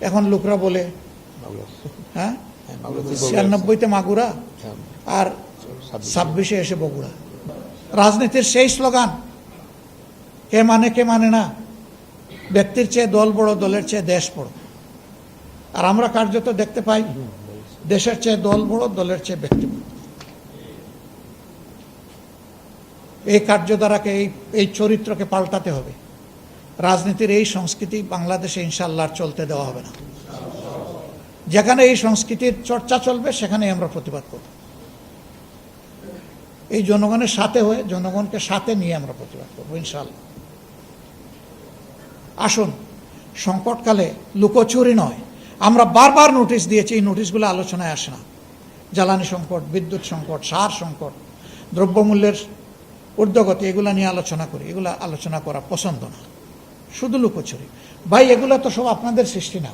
এখন লোকরা বলে হ্যাঁ 96-তে মাগুরা আর 26-এ এসে বগুড়া। রাজনীতির সেই স্লোগান কে মানে না, ব্যক্তির চেয়ে দল বড়, দলের চেয়ে দেশ বড়। আর আমরা কার্যত দেখতে পাই দেশের চেয়ে দল বড়, দলের চেয়ে ব্যক্তি বড়। এই কার্যধারাকে, এই চরিত্রকে পাল্টাতে হবে। রাজনীতির এই সংস্কৃতি বাংলাদেশে ইনশাআল্লাহ চলতে দেওয়া হবে না। যেখানে এই সংস্কৃতির চর্চা চলবে সেখানে আমরা প্রতিবাদ করব। এই জনগণের সাথে হয়ে, জনগণকে সাথে নিয়ে আমরা প্রতিবাদ করব ইনশাআল্লাহ। আসুন, সংকটকালে লুকোচুরি নয়, আমরা বারবার নোটিশ দিয়েছি, এই নোটিশগুলো আলোচনায় আসে না। জ্বালানি সংকট, বিদ্যুৎ সংকট, সার সংকট, দ্রব্যমূল্যের ঊর্ধ্বগতি, এগুলা নিয়ে আলোচনা করি। এগুলা আলোচনা করা পছন্দ না, শুধু লুকোচুরি। ভাই, এগুলো তো সব আপনাদের সৃষ্টি না।